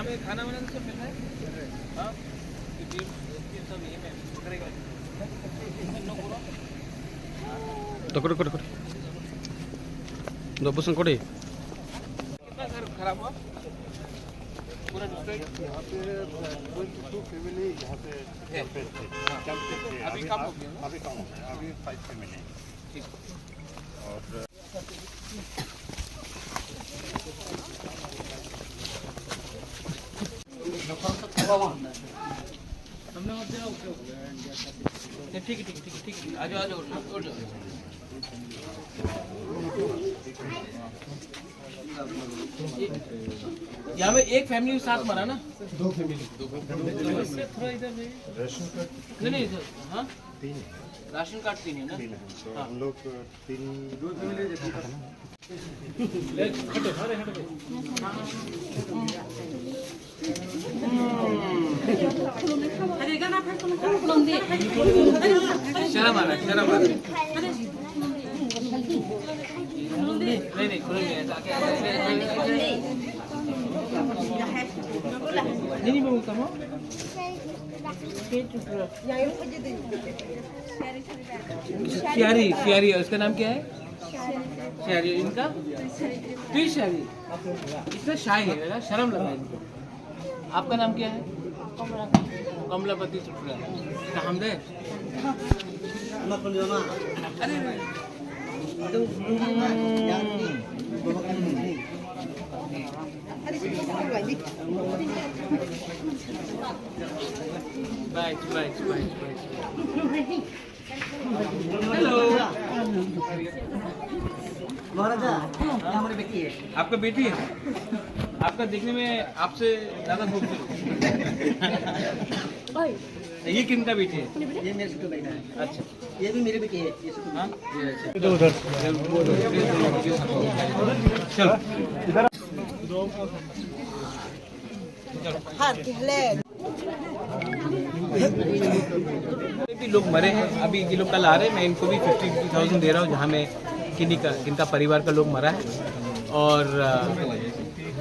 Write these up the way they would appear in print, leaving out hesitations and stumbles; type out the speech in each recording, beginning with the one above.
में खाना बनाने सब मिल रहा है। हाँ सब ये में करेगा कोड़ी कितना घर खराब हुआ पूरा डिस्ट्रिक्ट। यहाँ पे 22 फैमिली यहाँ पे कैंप पे थे। अभी कम हो गया ना? अभी कम हो गया, अभी 5 फैमिली। ठीक। और ठीक है आ जाओ यहाँ में एक फैमिली साथ मरा ना। 2 फैमिली थोड़ा इधर राशन कार्ड नहीं इधर। हाँ 3 राशन कार्ड 3 है ना। है तो हम लोग 2 फैमिली शर्म आ रहा नहीं नहीं मैं बोलता हूँ प्यारी उसका नाम क्या है? शायरी। इनका फिर शायरी इसका शाय है ना, शर्म लगा इनको। आपका नाम क्या है? कमलापति चुटरा। हम दे अरे बाइट हेलो हमारी बेटी है। आपका बेटी है? आपका देखने में आपसे ज्यादा खूबसूरत। ये किन का बेटी है? ये मेरे छोटे भाई का है। अच्छा ये भी मेरी बेटी है। ये हाँ ये अच्छा चलो भी लोग मरे हैं। अभी ये लोग कल आ रहे हैं, मैं इनको भी 50,000 दे रहा हूँ जहाँ में किनका परिवार का लोग मरा है। और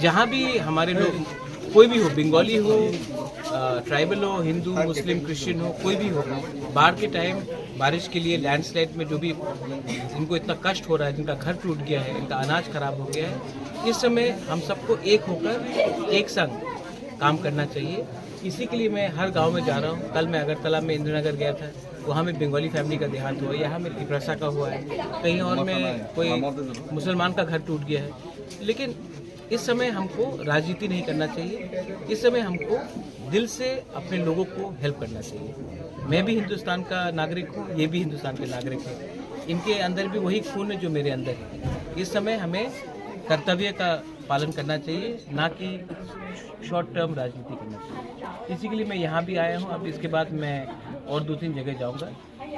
जहाँ भी हमारे लोग कोई भी हो, बंगाली हो, ट्राइबल हो, हिंदू मुस्लिम क्रिश्चियन हो, कोई भी हो, बाढ़ के टाइम बारिश के लिए लैंडस्लाइड में जो भी इनको इतना कष्ट हो रहा है, जिनका घर टूट गया है, इनका अनाज खराब हो गया है, इस समय हम सबको एक होकर एक संग काम करना चाहिए। इसी के लिए मैं हर गांव में जा रहा हूं। कल मैं अगरतला में इंद्रनगर गया था, वहां में बंगाली फैमिली का देहांत हुआ, यहाँ में तिपरासा का हुआ है, कहीं और में कोई मुसलमान का घर टूट गया है। लेकिन इस समय हमको राजनीति नहीं करना चाहिए। इस समय हमको दिल से अपने लोगों को हेल्प करना चाहिए। मैं भी हिंदुस्तान का नागरिक हूँ, ये भी हिंदुस्तान के नागरिक हैं। इनके अंदर भी वही खून है जो मेरे अंदर है। इस समय हमें कर्तव्य का पालन करना चाहिए, ना कि शॉर्ट टर्म राजनीति करना चाहिए। इसी के लिए मैं यहाँ भी आया हूँ। अब इसके बाद मैं और 2-3 जगह जाऊँगा।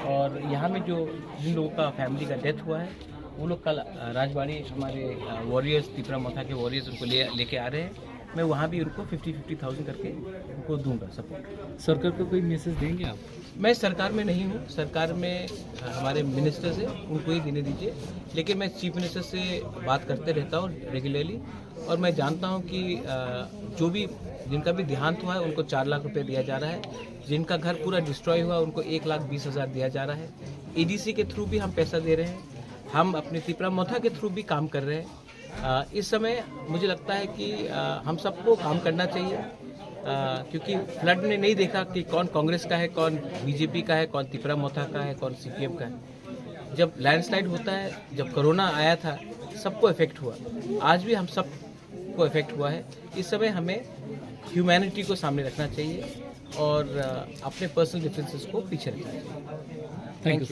और यहाँ में जो जिन लोगों का फैमिली का डेथ हुआ है, वो लोग कल राजबाड़ी हमारे वॉरियर्स, तिपरा मोथा के वॉरियर्स उनको लेके आ रहे हैं। मैं वहाँ भी उनको 50,000 करके उनको दूंगा सपोर्ट। सरकार को कोई मैसेज देंगे आप? मैं सरकार में नहीं हूँ, सरकार में हमारे मिनिस्टर्स हैं, उनको ही देने दीजिए। लेकिन मैं चीफ मिनिस्टर से बात करते रहता हूँ रेगुलरली। और मैं जानता हूँ कि जो भी जिनका भी देहांत हुआ है उनको 4 लाख रुपए दिया जा रहा है। जिनका घर पूरा डिस्ट्रॉय हुआ उनको 1,20,000 दिया जा रहा है। ADC के थ्रू भी हम पैसा दे रहे हैं। हम अपने तिपरा मोथा के थ्रू भी काम कर रहे हैं। इस समय मुझे लगता है कि हम सबको काम करना चाहिए, क्योंकि फ्लड ने नहीं देखा कि कौन कांग्रेस का है, कौन बीजेपी का है, कौन तिपरा मोथा का है, कौन CPM का है। जब लैंडस्लाइड होता है, जब कोरोना आया था, सबको इफेक्ट हुआ। आज भी हम सबको इफेक्ट हुआ है। इस समय हमें ह्यूमैनिटी को सामने रखना चाहिए और अपने पर्सनल डिफरेंसेस को पीछे रखना चाहिए। Thank you.